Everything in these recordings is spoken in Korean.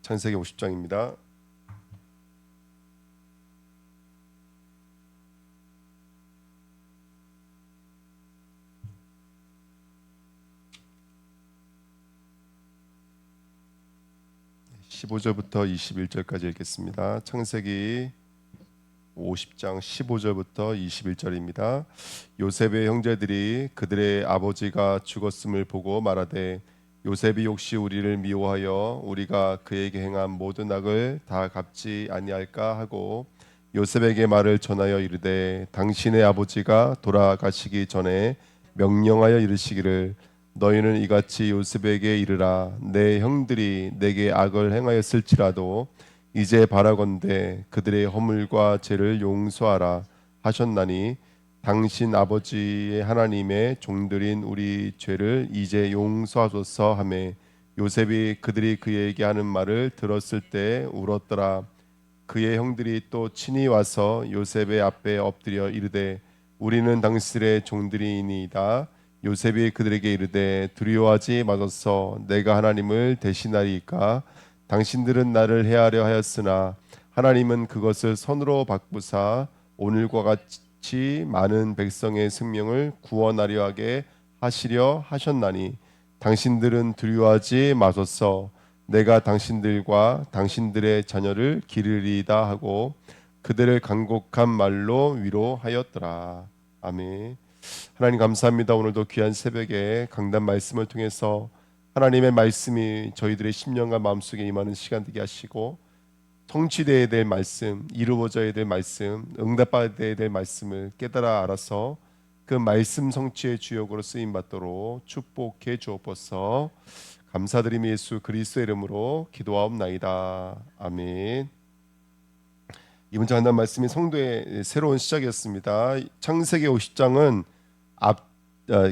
창세기 50장입니다. (15절부터) (21절까지) 읽겠습니다. 창세기 50장 15절부터 21절입니다. 요셉의 형제들이 그들의 아버지가 죽었음을 보고 말하되 요셉이 혹시 우리를 미워하여 우리가 그에게 행한 모든 악을 다 갚지 아니할까 하고 요셉에게 말을 전하여 이르되 당신의 아버지가 돌아가시기 전에 명령하여 이르시기를 너희는 이같이 요셉에게 이르라 내 형들이 내게 악을 행하였을지라도 이제 바라건대 그들의 허물과 죄를 용서하라 하셨나니 당신 아버지의 하나님의 종들인 우리 죄를 이제 용서하소서 하매 요셉이 그들이 그에게 하는 말을 들었을 때 울었더라. 그의 형들이 또 친히 와서 요셉의 앞에 엎드려 이르되 우리는 당신의 종들이니이다. 요셉이 그들에게 이르되 두려워하지 마소서 내가 하나님을 대신하리이까 당신들은 나를 해하려 하였으나 하나님은 그것을 선으로 바꾸사 오늘과 같이 많은 백성의 생명을 구원하려 하게 하시려 하셨나니 당신들은 두려워하지 마소서 내가 당신들과 당신들의 자녀를 기르리이다 하고 그들을 간곡한 말로 위로하였더라. 아멘. 하나님 감사합니다. 오늘도 귀한 새벽에 강단 말씀을 통해서 하나님의 말씀이 저희들의 심령과 마음속에 임하는 시간 되게 하시고 성취되어야 될 말씀, 이루어져야 될 말씀, 응답받아야 될 말씀을 깨달아 알아서 그 말씀 성취의 주역으로 쓰임받도록 축복해 주옵소서. 감사드리며 예수 그리스도의 이름으로 기도하옵나이다. 아멘. 이번 주 강단 말씀이 성도의 새로운 시작이었습니다. 창세기 50장은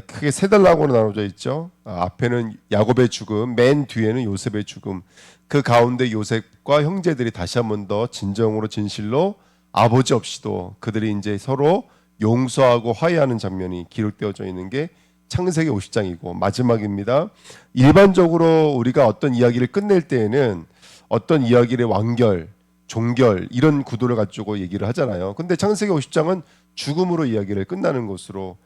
크게 세 단락으로 나눠져 있죠. 앞에는 야곱의 죽음, 맨 뒤에는 요셉의 죽음. 그 가운데 요셉과 형제들이 다시 한 번 더 진정으로 진실로 아버지 없이도 그들이 이제 서로 용서하고 화해하는 장면이 기록되어져 있는 게 창세기 50장이고 마지막입니다. 일반적으로 우리가 어떤 이야기를 끝낼 때에는 어떤 이야기의 완결, 종결 이런 구도를 가지고 얘기를 하잖아요. 근데 창세기 50장은 죽음으로 이야기를 끝나는 것으로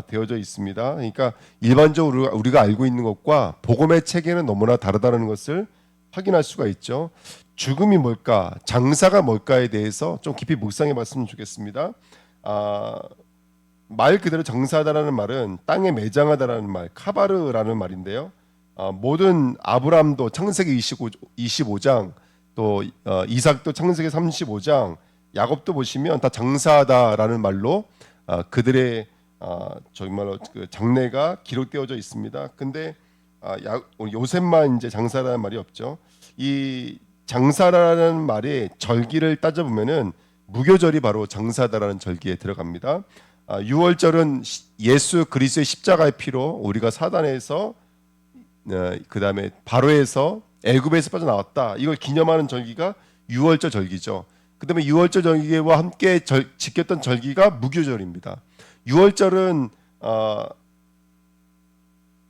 되어져 있습니다. 그러니까 일반적으로 우리가 알고 있는 것과 복음의 체계는 너무나 다르다는 것을 확인할 수가 있죠. 죽음이 뭘까, 장사가 뭘까에 대해서 좀 깊이 묵상해 봤으면 좋겠습니다. 말 그대로 장사하다라는 말은 땅에 매장하다라는 말, 카바르라는 말인데요. 모든 아브람도 창세기 25장 또 이삭도 창세기 35장 야곱도 보시면 다 장사하다라는 말로 그들의 정말로 그 장래가 기록되어져 있습니다. 근데 요셉만 이제 장사라는 말이 없죠. 이 장사라는 말의 절기를 따져보면은 무교절이 바로 장사다라는 절기에 들어갑니다. 6월절은 예수 그리스도의 십자가의 피로 우리가 사단에서 그 다음에 바로에서 애굽에서 빠져나왔다. 이걸 기념하는 절기가 6월절 절기죠. 그 다음에 6월절 절기와 함께 지켰던 절기가 무교절입니다. 6월절은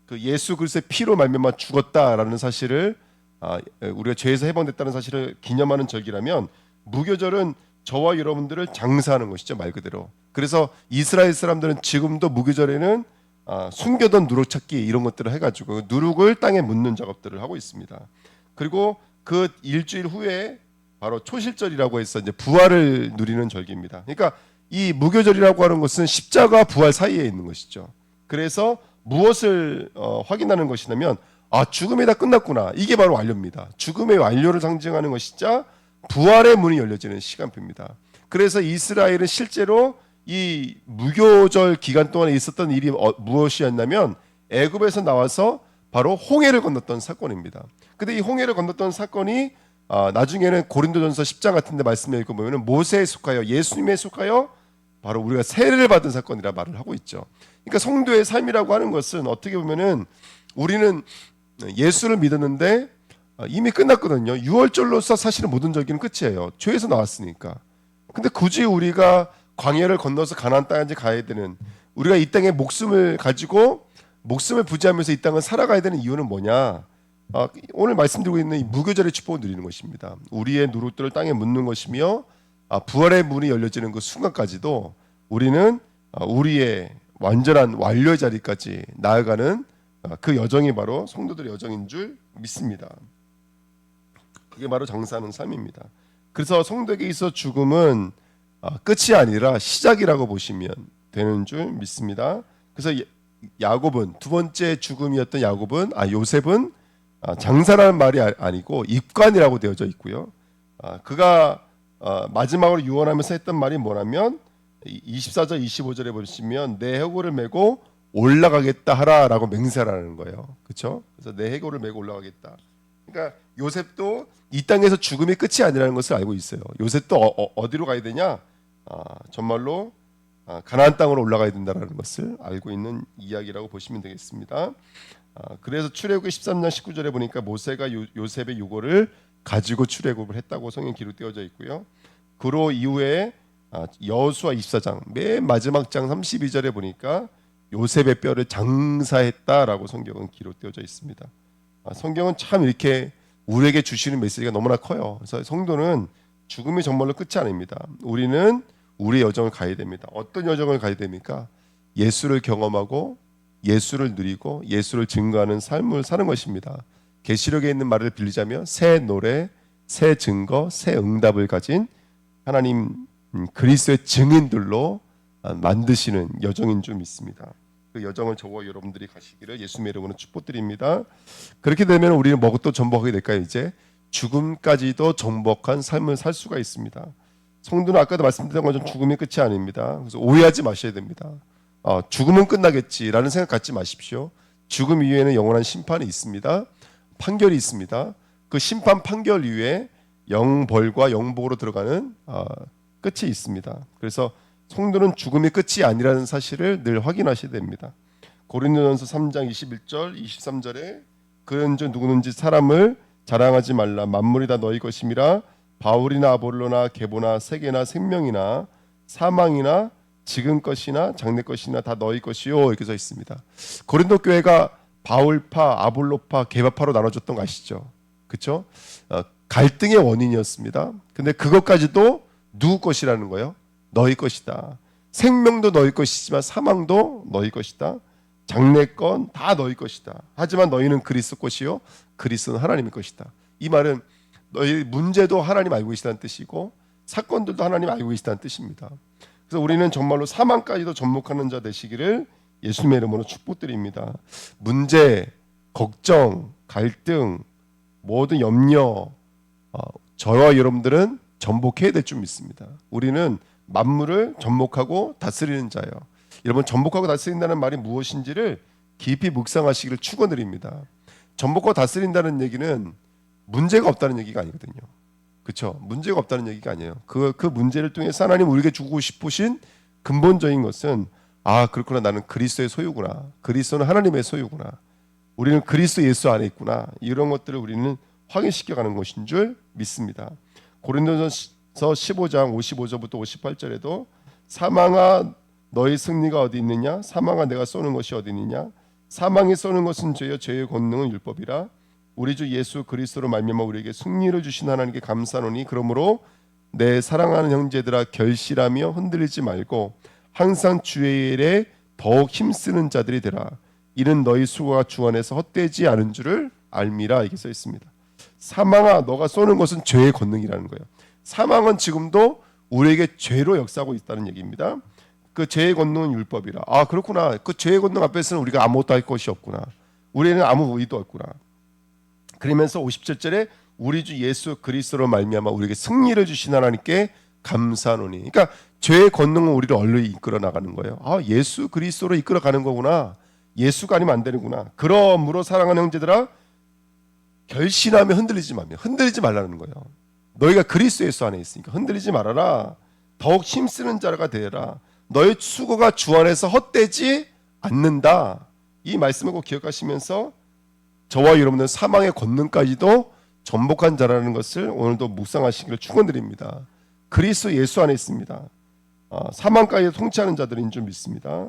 그 예수 그리스도의 피로 말미암아 죽었다라는 사실을 우리가 죄에서 해방됐다는 사실을 기념하는 절기라면 무교절은 저와 여러분들을 장사하는 것이죠, 말 그대로. 그래서 이스라엘 사람들은 지금도 무교절에는 숨겨둔 누룩 찾기 이런 것들을 해가지고 누룩을 땅에 묻는 작업들을 하고 있습니다. 그리고 그 일주일 후에 바로 초실절이라고 해서 이제 부활을 누리는 절기입니다. 그러니까 이 무교절이라고 하는 것은 십자가 부활 사이에 있는 것이죠. 그래서 무엇을 확인하는 것이냐면 죽음이 다 끝났구나. 이게 바로 완료입니다. 죽음의 완료를 상징하는 것이자 부활의 문이 열려지는 시간표입니다. 그래서 이스라엘은 실제로 이 무교절 기간 동안에 있었던 일이 무엇이었냐면 애굽에서 나와서 바로 홍해를 건넜던 사건입니다. 근데 이 홍해를 건넜던 사건이 나중에는 고린도전서 10장 같은 데 말씀을 읽어보면 모세에 속하여 예수님에 속하여 바로 우리가 세례를 받은 사건이라 말을 하고 있죠. 그러니까 성도의 삶이라고 하는 것은 어떻게 보면은 우리는 예수를 믿었는데 이미 끝났거든요. 6월절로서 사실은 모든 절기는 끝이에요. 죄에서 나왔으니까. 근데 굳이 우리가 광야를 건너서 가나안 땅에 가야 되는, 우리가 이 땅에 목숨을 가지고 목숨을 부지하면서 이 땅을 살아가야 되는 이유는 뭐냐? 오늘 말씀드리고 있는 이 무교절의 축복을 누리는 것입니다. 우리의 누룩들을 땅에 묻는 것이며 부활의 문이 열려지는 그 순간까지도 우리는 우리의 완전한 완료의 자리까지 나아가는 그 여정이 바로 성도들의 여정인 줄 믿습니다. 그게 바로 장사하는 삶입니다. 그래서 성도에게 있어 죽음은 끝이 아니라 시작이라고 보시면 되는 줄 믿습니다. 그래서 야곱은 두 번째 죽음이었던 요셉은 장사라는 말이 아니고 입관이라고 되어져 있고요. 그가 마지막으로 유언하면서 했던 말이 뭐냐면 24절 25절에 보시면 내 해골을 메고 올라가겠다 하라라고 맹세하라는 거예요. 그렇죠? 그래서 내 해골을 메고 올라가겠다. 그러니까 요셉도 이 땅에서 죽음이 끝이 아니라는 것을 알고 있어요. 요셉도 어디로 가야 되냐? 정말로 가나안 땅으로 올라가야 된다는 것을 알고 있는 이야기라고 보시면 되겠습니다. 그래서 출애굽기 13장 19절에 보니까 모세가 요셉의 유고를 가지고 출애굽을 했다고 성경에 기록되어져 있고요. 그로 이후에 여호수아 24장 맨 마지막 장 32절에 보니까 요셉의 뼈를 장사했다라고 성경은 기록되어져 있습니다. 성경은 참 이렇게 우리에게 주시는 메시지가 너무나 커요. 그래서 성도는 죽음이 정말로 끝이 아닙니다. 우리는 우리의 여정을 가야 됩니다. 어떤 여정을 가야 됩니까? 예수를 경험하고 예수를 누리고 예수를 증거하는 삶을 사는 것입니다. 계시록에 있는 말을 빌리자면 새 노래, 새 증거, 새 응답을 가진 하나님 그리스도의 증인들로 만드시는 여정인 줄 믿습니다. 그 여정을 저와 여러분들이 가시기를 예수님의 이름으로 축복드립니다. 그렇게 되면 우리는 뭐또 전복하게 될까요? 이제 죽음까지도 전복한 삶을 살 수가 있습니다. 성도는 아까도 말씀드린 것처럼 죽음이 끝이 아닙니다. 그래서 오해하지 마셔야 됩니다. 죽음은 끝나겠지라는 생각 갖지 마십시오. 죽음 이후에는 영원한 심판이 있습니다. 판결이 있습니다. 그 심판 판결 이후에 영벌과 영복으로 들어가는 끝이 있습니다. 그래서 성도는 죽음이 끝이 아니라는 사실을 늘 확인하셔야 됩니다. 고린도전서 3장 21절 23절에 그런즉 누구든지 사람을 자랑하지 말라. 만물이 다 너희 것임이라. 바울이나 아볼로나 게보나 세계나 생명이나 사망이나 지금 것이나 장래 것이나 다 너희 것이요 이렇게 써 있습니다. 고린도 교회가 바울파, 아볼로파, 게바파로 나눠졌던 거 아시죠? 그렇죠? 갈등의 원인이었습니다. 근데 그것까지도 누구 것이라는 거예요? 너희 것이다. 생명도 너희 것이지만 사망도 너희 것이다. 장래건 다 너희 것이다. 하지만 너희는 그리스도 것이요 그리스도는 하나님의 것이다. 이 말은 너희 문제도 하나님 알고 계시다는 뜻이고 사건들도 하나님 알고 계시다는 뜻입니다. 그래서 우리는 정말로 사망까지도 접목하는 자 되시기를 예수님의 이름으로 축복드립니다. 문제, 걱정, 갈등, 모든 염려 저와 여러분들은 전복해야 될 줄 믿습니다. 우리는 만물을 전복하고 다스리는 자예요. 여러분 전복하고 다스린다는 말이 무엇인지를 깊이 묵상하시기를 축원드립니다. 전복하고 다스린다는 얘기는 문제가 없다는 얘기가 아니거든요. 그렇죠? 문제가 없다는 얘기가 아니에요. 그 문제를 통해서 하나님 우리에게 주고 싶으신 근본적인 것은 그렇구나. 나는 그리스도의 소유구나. 그리스도는 하나님의 소유구나. 우리는 그리스도 예수 안에 있구나. 이런 것들을 우리는 확인시켜가는 것인 줄 믿습니다. 고린도전서 15장 55절부터 58절에도 사망아 너희 승리가 어디 있느냐? 사망아 내가 쏘는 것이 어디 있느냐? 사망이 쏘는 것은 죄요 죄의 권능은 율법이라. 우리 주 예수 그리스도로 말미암아 우리에게 승리를 주신 하나님께 감사하노니 그러므로 내 사랑하는 형제들아 결실하며 흔들리지 말고 항상 주의 일에 더욱 힘쓰는 자들이 되라. 이는 너희 수고가 주 안에서 헛되지 않은 줄을 알미라. 이렇게 써 있습니다. 사망아 너가 쏘는 것은 죄의 권능이라는 거예요. 사망은 지금도 우리에게 죄로 역사하고 있다는 얘기입니다. 그 죄의 권능은 율법이라. 그렇구나. 그 죄의 권능 앞에서는 우리가 아무것도 할 것이 없구나. 우리는 아무 의도 없구나. 그러면서 57절에 우리 주 예수 그리스도로 말미암아 우리에게 승리를 주신 하나님께 감사하노니. 그러니까 죄의 권능은 우리를 얼른 이끌어 나가는 거예요. 예수 그리스도로 이끌어 가는 거구나. 예수가 아니면 안 되는구나. 그러므로 사랑하는 형제들아 결심하며 흔들리지 말라는 거예요. 너희가 그리스도 예수 안에 있으니까 흔들리지 말아라. 더욱 힘쓰는 자가 되라. 너희 수고가 주 안에서 헛되지 않는다. 이 말씀을 꼭 기억하시면서 저와 여러분은 사망의 권능까지도 전복한 자라는 것을 오늘도 묵상하시기를 축원드립니다. 그리스도 예수 안에 있습니다. 사망까지 통치하는 자들인 줄 믿습니다.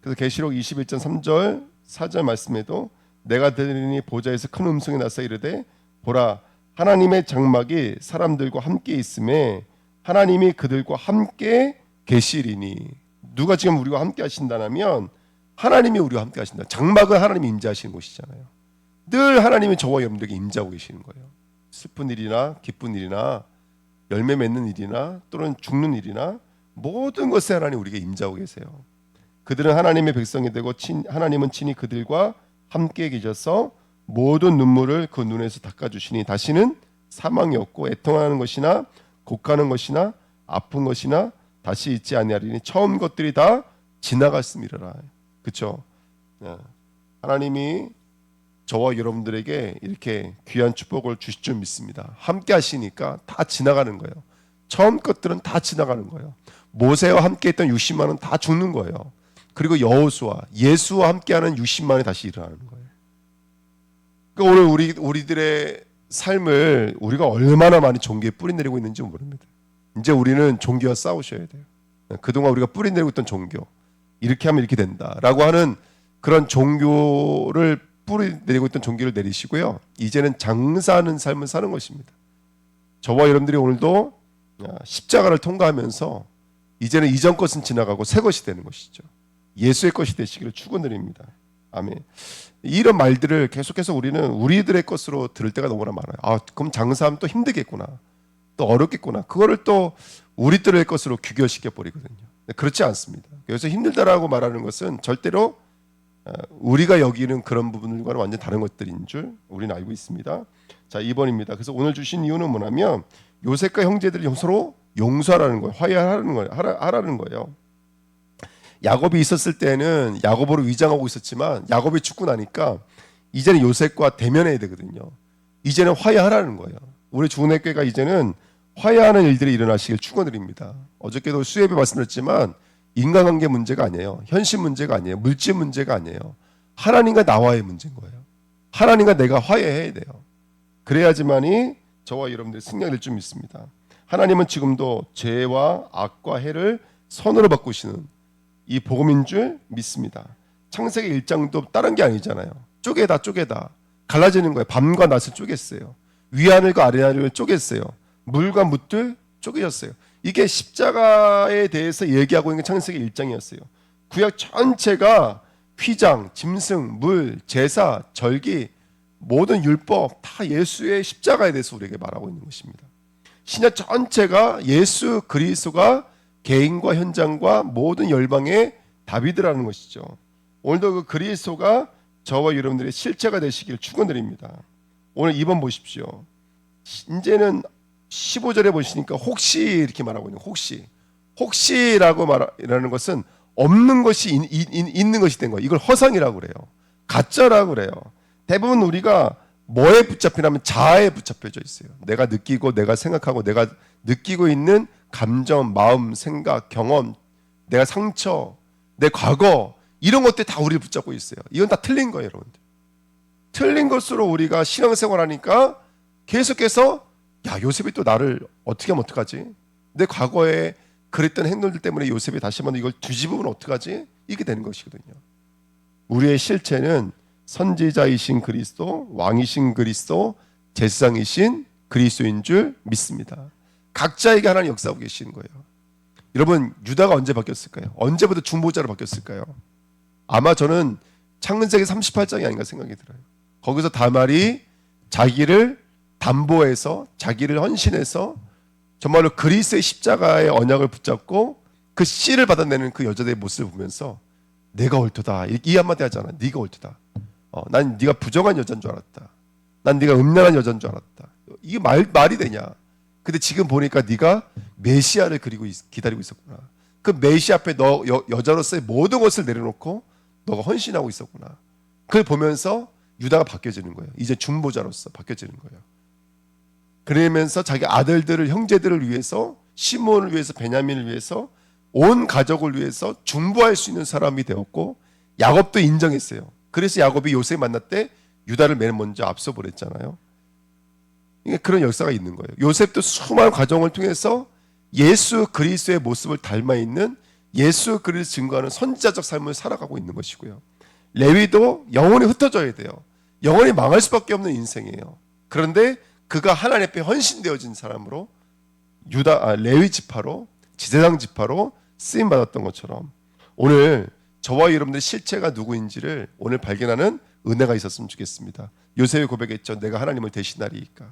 그래서 계시록 21장 3절 4절 말씀에도 내가 들으니 보좌에서 큰 음성이 나서 이르되 보라 하나님의 장막이 사람들과 함께 있음에 하나님이 그들과 함께 계시리니. 누가 지금 우리와 함께 하신다면 하나님이 우리와 함께 하신다. 장막은 하나님이 임재하시는 곳이잖아요. 늘 하나님이 저와 여러분들에게 임재하고 계시는 거예요. 슬픈 일이나 기쁜 일이나 열매 맺는 일이나 또는 죽는 일이나 모든 것에 하나님 우리에게 임재하고 계세요. 그들은 하나님의 백성이 되고 하나님은 친히 그들과 함께 계셔서 모든 눈물을 그 눈에서 닦아주시니 다시는 사망이 없고 애통하는 것이나 곡하는 것이나 아픈 것이나 다시 있지 아니하리니 처음 것들이 다 지나갔음이라. 그렇죠? 하나님이 저와 여러분들에게 이렇게 귀한 축복을 주실 줄 믿습니다. 함께 하시니까 다 지나가는 거예요. 처음 것들은 다 지나가는 거예요. 모세와 함께 했던 60만은 다 죽는 거예요. 그리고 여호수아, 예수와 함께하는 60만이 다시 일어나는 거예요. 그러니까 오늘 우리들의 삶을 우리가 얼마나 많이 종교에 뿌리내리고 있는지 모릅니다. 이제 우리는 종교와 싸우셔야 돼요. 그동안 우리가 뿌리내리고 있던 종교, 이렇게 하면 이렇게 된다라고 하는 그런 종교를 뿌리내리고 있던 종교를 내리시고요. 이제는 장사하는 삶을 사는 것입니다. 저와 여러분들이 오늘도 십자가를 통과하면서 이제는 이전 것은 지나가고 새 것이 되는 것이죠. 예수의 것이 되시기를 축원드립니다. 아멘. 이런 말들을 계속해서 우리는 우리들의 것으로 들을 때가 너무나 많아요. 그럼 장사하면 또 힘들겠구나, 또 어렵겠구나. 그거를 또 우리들의 것으로 규결시켜 버리거든요. 그렇지 않습니다. 그래서 힘들다라고 말하는 것은 절대로 우리가 여기는 그런 부분들과는 완전 다른 것들인 줄 우리는 알고 있습니다. 자, 2번입니다. 그래서 오늘 주신 이유는 뭐냐면 요셉과 형제들이 서로 용서하라는 거예요. 화해하라는 거예요. 야곱이 있었을 때는 야곱으로 위장하고 있었지만 야곱이 죽고 나니까 이제는 요셉과 대면해야 되거든요. 이제는 화해하라는 거예요. 우리 주은혜교회가 이제는 화해하는 일들이 일어나시길 축원드립니다. 어저께도 수협에 말씀드렸지만 인간관계 문제가 아니에요. 현실 문제가 아니에요. 물질 문제가 아니에요. 하나님과 나와의 문제인 거예요. 하나님과 내가 화해해야 돼요. 그래야지만이 저와 여러분들이 승리가 될 줄 믿습니다. 하나님은 지금도 죄와 악과 해를 선으로 바꾸시는 이 복음인 줄 믿습니다. 창세기 1장도 다른 게 아니잖아요. 쪼개다 갈라지는 거예요. 밤과 낮을 쪼갰어요. 위하늘과 아래하늘을 쪼갰어요. 물과 뭇들 쪼개졌어요. 이게 십자가에 대해서 얘기하고 있는 게 창세기 1장이었어요. 구약 전체가 휘장, 짐승, 물, 제사, 절기, 모든 율법 다 예수의 십자가에 대해서 우리에게 말하고 있는 것입니다. 신약 전체가 예수 그리스도가 개인과 현장과 모든 열방의 답이더라는 것이죠. 오늘도 그 그리스도가 저와 여러분들의 실체가 되시길 축원드립니다. 오늘 2번 보십시오. 이제는 15절에 보시니까 혹시 이렇게 말하고 있는 혹시라고 말하는 것은 없는 것이 있는 것이 된 거예요. 이걸 허상이라고 그래요. 가짜라고 그래요. 대부분 우리가 뭐에 붙잡히냐면 자아에 붙잡혀져 있어요. 내가 느끼고 내가 생각하고 내가 느끼고 있는 감정, 마음, 생각, 경험, 내가 상처, 내 과거 이런 것들 다 우리를 붙잡고 있어요. 이건 다 틀린 거예요, 여러분들. 틀린 것으로 우리가 신앙생활하니까 계속해서 요셉이 또 나를 어떻게 하면 어떡하지? 내 과거에 그랬던 행동들 때문에 요셉이 다시 한번 이걸 뒤집으면 어떡하지? 이게 되는 것이거든요. 우리의 실체는 선지자이신 그리스도, 왕이신 그리스도, 제사장이신 그리스도인 줄 믿습니다. 각자에게 하나님 역사하고 계시는 거예요. 여러분, 유다가 언제 바뀌었을까요? 언제부터 중보자로 바뀌었을까요? 아마 저는 창세기 38장이 아닌가 생각이 들어요. 거기서 다말이 자기를 담보해서 자기를 헌신해서 정말로 그리스도의 십자가의 언약을 붙잡고 그 씨를 받아내는 그 여자들의 모습을 보면서 내가 옳도다 이 한마디 하잖아. 네가 옳도다. 난 네가 부정한 여자인 줄 알았다. 난 네가 음란한 여자인 줄 알았다. 이게 말이 되냐? 근데 지금 보니까 네가 메시아를 기다리고 있었구나. 그 메시아 앞에 너 여자로서의 모든 것을 내려놓고 너가 헌신하고 있었구나. 그걸 보면서 유다가 바뀌어지는 거예요. 이제 중보자로서 바뀌어지는 거예요. 그러면서 자기 아들들을 형제들을 위해서 시몬을 위해서 베냐민을 위해서 온 가족을 위해서 중보할 수 있는 사람이 되었고 야곱도 인정했어요. 그래서 야곱이 요셉 만날 때 유다를 맨 먼저 앞서 버렸잖아요. 그런 역사가 있는 거예요. 요셉도 수많은 과정을 통해서 예수 그리스도의 모습을 닮아 있는 예수 그리스도 증거하는 선지자적 삶을 살아가고 있는 것이고요. 레위도 영혼이 흩어져야 돼요. 영원히 망할 수밖에 없는 인생이에요. 그런데 그가 하나님 앞에 헌신되어진 사람으로 레위 지파로 지제당 지파로 쓰임 받았던 것처럼 오늘 저와 여러분들의 실체가 누구인지를 오늘 발견하는 은혜가 있었으면 좋겠습니다. 요셉이 고백했죠. 내가 하나님을 대신하리이까.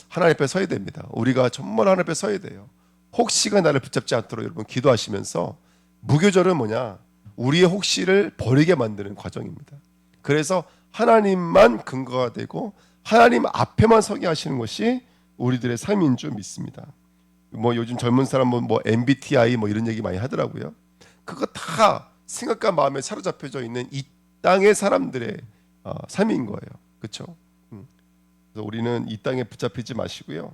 하나님 앞에 서야 됩니다. 우리가 정말 하나님 앞에 서야 돼요. 혹시가 나를 붙잡지 않도록 여러분 기도하시면서, 무교절은 뭐냐? 우리의 혹시를 버리게 만드는 과정입니다. 그래서 하나님만 근거가 되고 하나님 앞에만 서게 하시는 것이 우리들의 삶인 줄 믿습니다. 요즘 젊은 사람은 MBTI 이런 얘기 많이 하더라고요. 그거 다 생각과 마음에 사로잡혀져 있는 이 땅의 사람들의 삶인 거예요. 그렇죠? 그래서 우리는 이 땅에 붙잡히지 마시고요.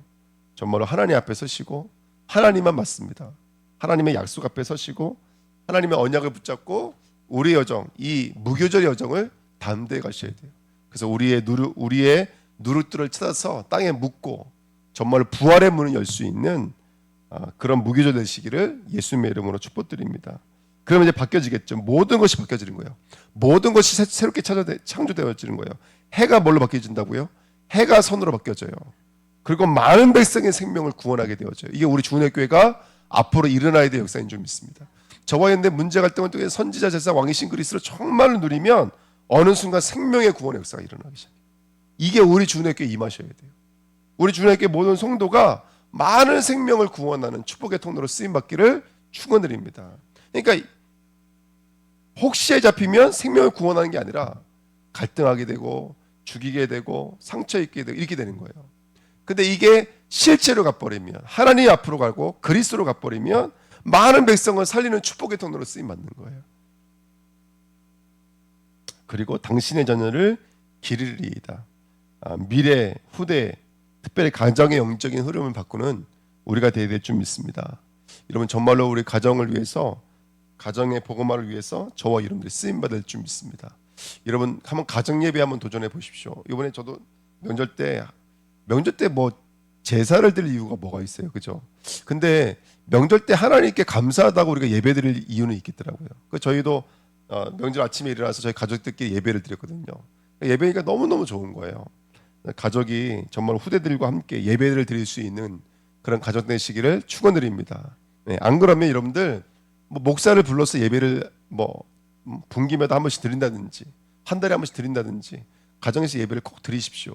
정말로 하나님 앞에 서시고 하나님만 맞습니다. 하나님의 약속 앞에 서시고 하나님의 언약을 붙잡고 우리의 여정, 이 무교절의 여정을 담대히 가셔야 돼요. 그래서 우리의 누룩들을 찾아서 땅에 묻고 정말 부활의 문을 열 수 있는 그런 무교절 되시기를 예수님의 이름으로 축복드립니다. 그러면 이제 바뀌어지겠죠. 모든 것이 바뀌어지는 거예요. 모든 것이 새롭게 창조되어지는 거예요. 해가 뭘로 바뀌어진다고요? 해가 선으로 바뀌어져요. 그리고 많은 백성의 생명을 구원하게 되어져요. 이게 우리 주은혜교회가 앞으로 일어나야 될 역사인 줄 믿습니다. 저와 여러분들 문제 갈등을 통해 선지자, 제사, 왕이신 그리스도를 정말로 누리면 어느 순간 생명의 구원의 역사가 일어나기 시작해요. 이게 우리 주은혜교회에 임하셔야 돼요. 우리 주은혜교회 모든 성도가 많은 생명을 구원하는 축복의 통로로 쓰임받기를 축원드립니다. 그러니까 혹시에 잡히면 생명을 구원하는 게 아니라 갈등하게 되고 죽이게 되고 상처 입게 되고 이렇게 되는 거예요. 근데 이게 실제로 가버리면, 하나님 앞으로 가고 그리스도로 가버리면 많은 백성을 살리는 축복의 통로로 쓰임받는 거예요. 그리고 당신의 자녀를 기르리이다. 미래, 후대, 특별히 가정의 영적인 흐름을 바꾸는 우리가 되어야 될 줄 믿습니다. 여러분 정말로 우리 가정을 위해서, 가정의 복음화를 위해서 저와 여러분들이 쓰임받을 줄 믿습니다. 여러분 한번 가정 예배 한번 도전해 보십시오. 이번에 저도 명절 때 제사를 드릴 이유가 뭐가 있어요, 그죠? 근데 명절 때 하나님께 감사하다고 우리가 예배 드릴 이유는 있겠더라고요. 저희도 명절 아침에 일어나서 저희 가족들끼리 예배를 드렸거든요. 예배가 너무너무 좋은 거예요. 가족이 정말 후대들과 함께 예배를 드릴 수 있는 그런 가족 되시기를 축원드립니다. 네, 안 그러면 여러분들 목사를 불러서 예배를 분기마다 한 번씩 드린다든지 한 달에 한 번씩 드린다든지 가정에서 예배를 꼭 드리십시오.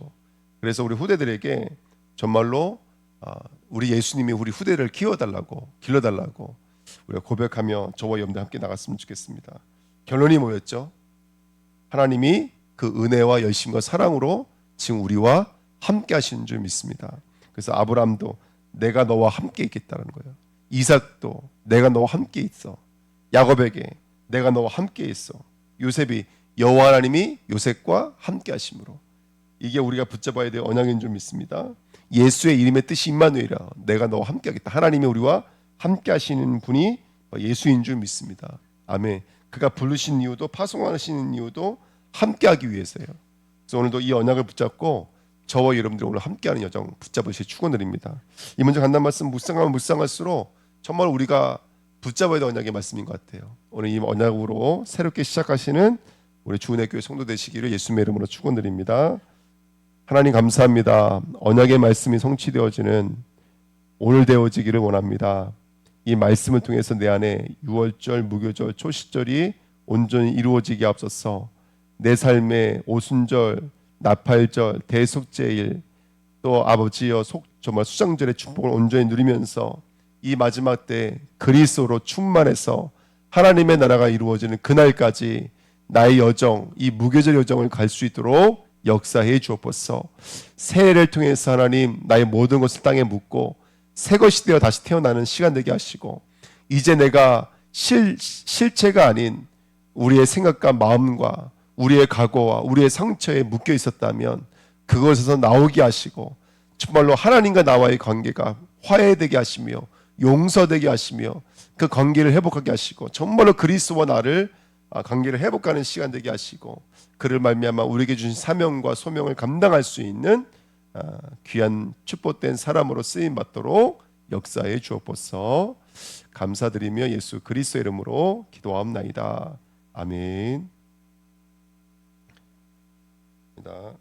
그래서 우리 후대들에게 정말로 우리 예수님이 우리 후대를 키워달라고, 길러달라고 우리가 고백하며 저와 여러분들 함께 나갔으면 좋겠습니다. 결론이 뭐였죠? 하나님이 그 은혜와 열심과 사랑으로 지금 우리와 함께 하시는 줄 믿습니다. 그래서 아브라함도 내가 너와 함께 있겠다는 거예요. 이삭도 내가 너와 함께 있어. 야곱에게 내가 너와 함께 있어. 요셉이 여호와 하나님이 요셉과 함께 하심으로, 이게 우리가 붙잡아야 될 언약인 줄 믿습니다. 예수의 이름의 뜻이 임마누엘이라, 내가 너와 함께 하겠다. 하나님이 우리와 함께 하시는 분이 예수인 줄 믿습니다. 아멘. 그가 부르신 이유도, 파송하시는 이유도 함께 하기 위해서예요. 그래서 오늘도 이 언약을 붙잡고 저와 여러분들 오늘 함께하는 여정 붙잡으실 축원드립니다. 이 먼저 간단 말씀 묵상하면 묵상할수록 정말 우리가 붙잡아야 될 언약의 말씀인 것 같아요. 오늘 이 언약으로 새롭게 시작하시는 우리 주은혜교회 성도 되시기를 예수님의 이름으로 축원드립니다. 하나님 감사합니다. 언약의 말씀이 성취되어지는 오늘 되어지기를 원합니다. 이 말씀을 통해서 내 안에 유월절, 무교절, 초시절이 온전히 이루어지게 앞서서 내 삶의 오순절, 나팔절, 대속제일, 또 아버지여 정말 수장절의 축복을 온전히 누리면서 이 마지막 때 그리스도로 충만해서 하나님의 나라가 이루어지는 그날까지 나의 여정, 이 무교절 여정을 갈 수 있도록 역사해 주옵소서. 새해를 통해서 하나님 나의 모든 것을 땅에 묻고 새 것이 되어 다시 태어나는 시간 되게 하시고, 이제 내가 실체가 아닌 우리의 생각과 마음과 우리의 과거와 우리의 상처에 묶여 있었다면 그것에서 나오게 하시고 정말로 하나님과 나와의 관계가 화해되게 하시며 용서되게 하시며 그 관계를 회복하게 하시고 정말로 그리스도와 나를 관계를 회복하는 시간 되게 하시고, 그를 말미암아 우리에게 주신 사명과 소명을 감당할 수 있는 귀한 축복된 사람으로 쓰임 받도록 역사해 주옵소서. 감사드리며 예수 그리스도의 이름으로 기도하옵나이다. 아멘. 입니다.